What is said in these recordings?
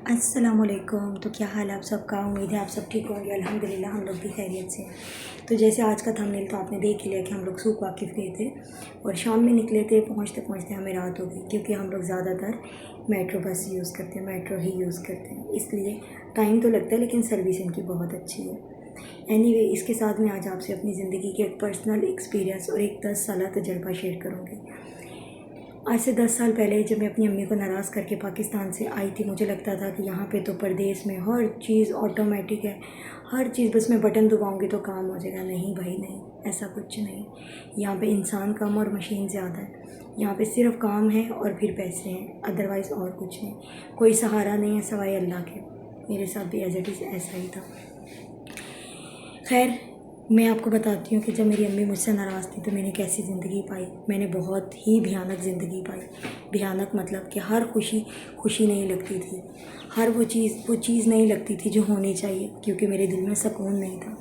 अस्सलामुअलैकुम। तो क्या हाल है आप सबका? उम्मीद है आप सब ठीक होंगे। अल्हम्दुलिल्लाह हम लोग भी खैरियत से हैं। तो जैसे आज का थंबनेल तो आपने देख ही लिया कि हम लोग सूख वाकिफ़ गए थे और शाम में निकले थे। पहुँचते पहुँचते हमें रात हो गई क्योंकि हम लोग ज़्यादातर मेट्रो बस यूज़ करते हैं, मेट्रो ही यूज़ करते हैं, इसलिए टाइम तो लगता है लेकिन सर्विस इनकी बहुत अच्छी है। एनीवे, इसके साथ मैं आज आपसे अपनी ज़िंदगी के एक पर्सनल एक्सपीरियंस और एक 10 साल तजर्बा शेयर करूँगी। आज से 10 साल पहले जब मैं अपनी अम्मी को नाराज़ करके पाकिस्तान से आई थी, मुझे लगता था कि यहाँ पे तो परदेस में हर चीज़ ऑटोमेटिक है, हर चीज़ बस मैं बटन दबाऊँगी तो काम हो जाएगा। नहीं भाई नहीं, ऐसा कुछ नहीं। यहाँ पे इंसान कम और मशीन ज़्यादा है। यहाँ पे सिर्फ काम है और फिर पैसे हैं, अदरवाइज़ और कुछ नहीं। कोई सहारा नहीं है सिवाय अल्लाह के। मेरे साथ भी एज़ इट इज़ ऐसा ही था। खैर, मैं आपको बताती हूँ कि जब मेरी अम्मी मुझसे नाराज़ थी तो मैंने कैसी ज़िंदगी पाई। मैंने बहुत ही भयानक ज़िंदगी पाई। भयानक मतलब कि हर खुशी खुशी नहीं लगती थी, हर वो चीज़ नहीं लगती थी जो होनी चाहिए, क्योंकि मेरे दिल में सुकून नहीं था।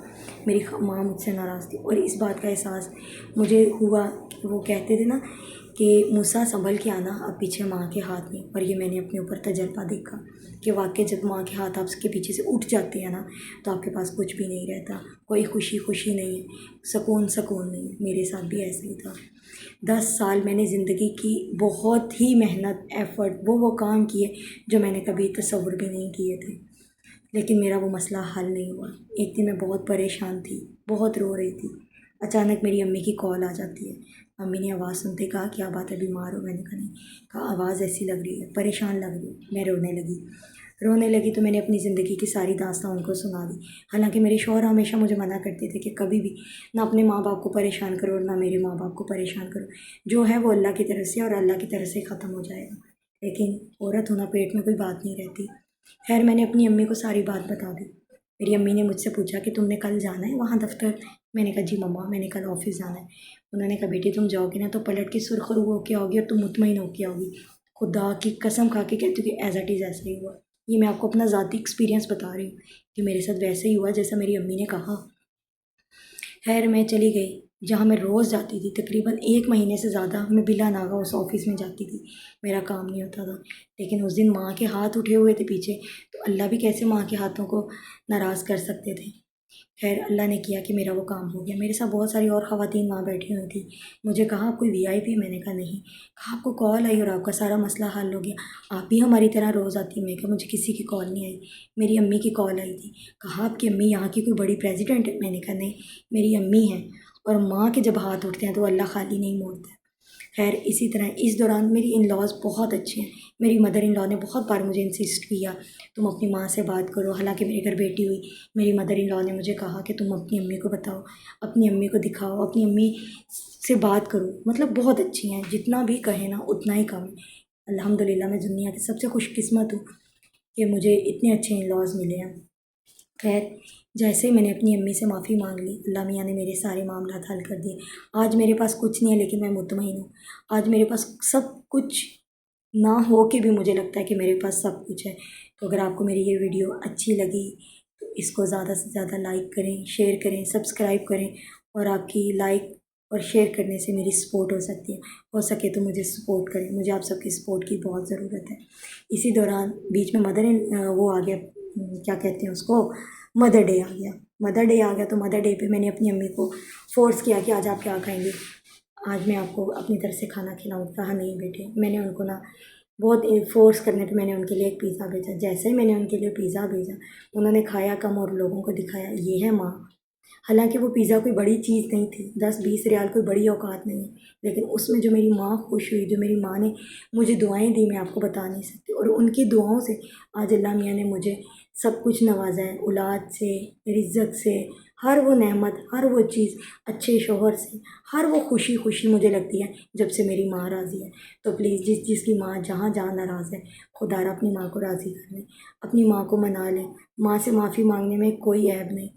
मेरी माँ मुझसे नाराज़ थी और इस बात का एहसास मुझे हुआ कि वो कहते थे ना कि मूसा संभल के आना, अब पीछे माँ के हाथ में। और ये मैंने अपने ऊपर तजर्बा देखा कि वाकई जब माँ के हाथ आपके पीछे से उठ जाते हैं ना तो आपके पास कुछ भी नहीं रहता। कोई खुशी नहीं है, सुकून नहीं है। मेरे साथ भी ऐसा ही था। 10 साल मैंने ज़िंदगी की बहुत ही मेहनत, एफ़र्ट, वो काम किए जो मैंने कभी तसव्वुर भी नहीं किए थे, लेकिन मेरा वो मसला हल नहीं हुआ। एक दिन मैं बहुत परेशान थी, बहुत रो रही थी। अचानक मेरी अम्मी की कॉल आ जाती है। अम्मी ने आवाज़ सुनते कहा, क्या बात है, बीमार हो? मैंने कहा नहीं। कहा आवाज़ ऐसी लग रही है, परेशान लग रही है। मैं रोने लगी तो मैंने अपनी ज़िंदगी की सारी दास्तां उनको सुना दी। हालांकि मेरे शौहर हमेशा मुझे मना करते थे कि कभी भी ना अपने माँ बाप को परेशान करो और ना मेरे माँ बाप को परेशान करो। जो है वो अल्लाह की तरफ से और अल्लाह की तरफ से ख़त्म हो जाएगा। लेकिन औरत होना पेट में कोई बात नहीं रहती। खैर, मैंने अपनी अम्मी को सारी बात बता दी। मेरी अम्मी ने मुझसे पूछा कि तुमने कल जाना है वहाँ दफ्तर? मैंने कहा जी मम्मा, मैंने कल ऑफिस जाना है। उन्होंने कहा बेटी तुम जाओगी ना तो पलट के सुरखरू होके आओगी और तुम मुतमईन होके आओगी। खुदा की कसम खा के कहती हूँ कि एज़ इट इज़ ऐसा ही हुआ। ये मैं आपको अपना ज़ाती एक्सपीरियंस बता रही हूँ कि मेरे साथ वैसे ही हुआ जैसा मेरी अम्मी ने कहा। खैर, मैं चली गई जहाँ मैं रोज़ जाती थी। तकरीबन 1 महीने से ज़्यादा मैं बिला नागा उस ऑफ़िस में जाती थी। मेरा काम नहीं होता था, लेकिन उस दिन माँ के हाथ उठे हुए थे पीछे, तो अल्लाह भी कैसे माँ के हाथों को नाराज़ कर सकते थे। खैर, अल्लाह ने किया कि मेरा वो काम हो गया। मेरे साथ बहुत सारी और ख़वातीन वहाँ बैठी हुई थी। मुझे कहा आप कोई वीआईपी? मैंने कहा नहीं। कहा आपको कॉल आई और आपका सारा मसला हल हो गया, आप भी हमारी तरह रोज़ आती? मैं कहा मुझे किसी की कॉल नहीं आई, मेरी अम्मी की कॉल आई थी। कहा आपकी अम्मी यहाँ की कोई बड़ी प्रेसिडेंट है? मैंने कहा नहीं, मेरी अम्मी है। और माँ के जब हाथ उठते हैं तो अल्लाह खाली नहीं मोड़ता। खैर, इसी तरह इस दौरान मेरी इन लॉज़ बहुत अच्छे हैं। मेरी मदर इन लॉ ने बहुत बार मुझे इंसिस्ट किया तुम अपनी माँ से बात करो। हालांकि मेरे घर बेटी हुई, मेरी मदर इन लॉ ने मुझे कहा कि तुम अपनी अम्मी को बताओ, अपनी अम्मी को दिखाओ, अपनी अम्मी से बात करो। मतलब बहुत अच्छी हैं, जितना भी कहे ना उतना ही कम है। अल्हम्दुलिल्लाह, मैं दुनिया की सबसे खुशकिस्मत हूँ कि मुझे इतने अच्छे इन लॉज़ मिले हैं। खैर, जैसे ही मैंने अपनी अम्मी से माफ़ी मांग ली, अल्लाह मियाँ ने मेरे सारे मामलात हल कर दिए। आज मेरे पास कुछ नहीं है लेकिन मैं मुतमईन हूँ। आज मेरे पास सब कुछ ना हो के भी मुझे लगता है कि मेरे पास सब कुछ है। तो अगर आपको मेरी ये वीडियो अच्छी लगी तो इसको ज़्यादा से ज़्यादा लाइक करें, शेयर करें, सब्सक्राइब करें। और आपकी लाइक और शेयर करने से मेरी सपोर्ट हो सकती है। हो सके तो मुझे सपोर्ट करें, मुझे आप सबकी सपोर्ट की बहुत ज़रूरत है। इसी दौरान बीच में वो आ गया, क्या कहते हैं उसको, मदर डे आ गया। तो मदर डे पे मैंने अपनी अम्मी को फ़ोर्स किया कि आज आप क्या खाएंगे, आज मैं आपको अपनी तरफ से खाना खिलाऊँ। कहा नहीं बेटे। मैंने उनको ना बहुत फ़ोर्स करने पे मैंने उनके लिए एक पिज़्ज़ा भेजा। जैसे ही मैंने उनके लिए पिज़्ज़ा भेजा, उन्होंने खाया कम और लोगों को दिखाया ये है माँ। हालांकि वो पिज़्ज़ा कोई बड़ी चीज़ नहीं थी, 10-20 रियाल कोई बड़ी औकात नहीं है, लेकिन उसमें जो मेरी माँ खुश हुई, जो मेरी माँ ने मुझे दुआएं दी, मैं आपको बता नहीं सकती। और उनकी दुआओं से आज अल्लाह मियाँ ने मुझे सब कुछ नवाजा है, औलाद से, रिज़्क़ से, हर वो नेमत, हर वो चीज़, अच्छे शौहर से, हर वो खुशी मुझे लगती है जब से मेरी माँ राज़ी है। तो प्लीज़ जिस जिसकी माँ जहाँ जहाँ नाराज़ है, खुदारा अपनी माँ को राज़ी कर लें, अपनी माँ को मना लें। माँ से माफ़ी मांगने में कोई ऐब नहीं,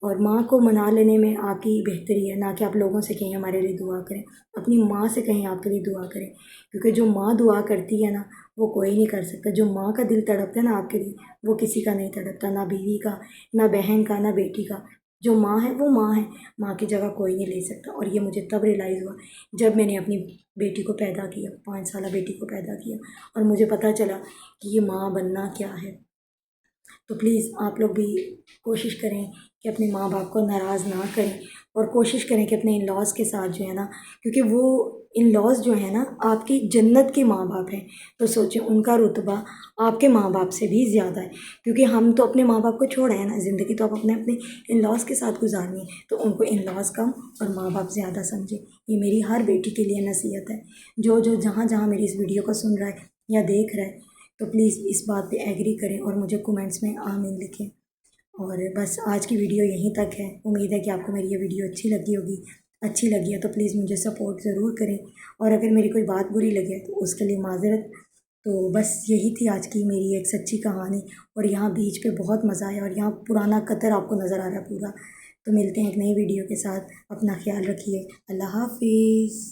और माँ को मना लेने में आपकी बेहतरी है। ना कि आप लोगों से कहें हमारे लिए दुआ करें, अपनी माँ से कहें आपके लिए दुआ करें। क्योंकि जो माँ दुआ करती है ना वो कोई नहीं कर सकता। जो माँ का दिल तड़पता है ना आपके लिए, वो किसी का नहीं तड़पता, ना बीवी का, ना बहन का, ना बेटी का। جو ماں ہے وہ ماں ہے، ماں کی جگہ کوئی نہیں لے سکتا۔ اور یہ مجھے تب ریئلائز ہوا جب میں نے اپنی بیٹی کو پیدا کیا، 5 سالہ بیٹی کو پیدا کیا، اور مجھے پتہ چلا کہ یہ ماں بننا کیا ہے۔ تو پلیز آپ لوگ بھی کوشش کریں کہ اپنے ماں باپ کو ناراض نہ کریں، اور کوشش کریں کہ اپنے ان لاز کے ساتھ جو ہے نا، کیونکہ وہ ان لاز جو ہیں نا آپ کی جنت کے ماں باپ ہیں، تو سوچیں ان کا رتبہ آپ کے ماں باپ سے بھی زیادہ ہے، کیونکہ ہم تو اپنے ماں باپ کو چھوڑ آئے ہیں نا، زندگی تو آپ اپنے ان لاز کے ساتھ گزارنی ہے، تو ان کو ان لاز کم اور ماں باپ زیادہ سمجھیں۔ یہ میری ہر بیٹی کے لیے نصیحت ہے، جو جہاں جہاں میری اس ویڈیو کو سن رہا ہے یا دیکھ رہا ہے، تو پلیز اس بات پہ ایگری کریں اور مجھے کومنٹس میں آمین لکھیں۔ اور بس آج کی ویڈیو یہیں تک ہے، امید ہے کہ آپ کو میری یہ ویڈیو اچھی لگی ہوگی۔ اچھی لگی ہے تو پلیز مجھے سپورٹ ضرور کریں، اور اگر میری کوئی بات بری لگے تو اس کے لیے معذرت۔ تو بس یہی تھی آج کی میری ایک سچی کہانی، اور یہاں بیچ پہ بہت مزہ آیا، اور یہاں پرانا قطر آپ کو نظر آ رہا ہے پورا۔ تو ملتے ہیں ایک نئی ویڈیو کے ساتھ، اپنا خیال رکھیے، اللہ حافظ۔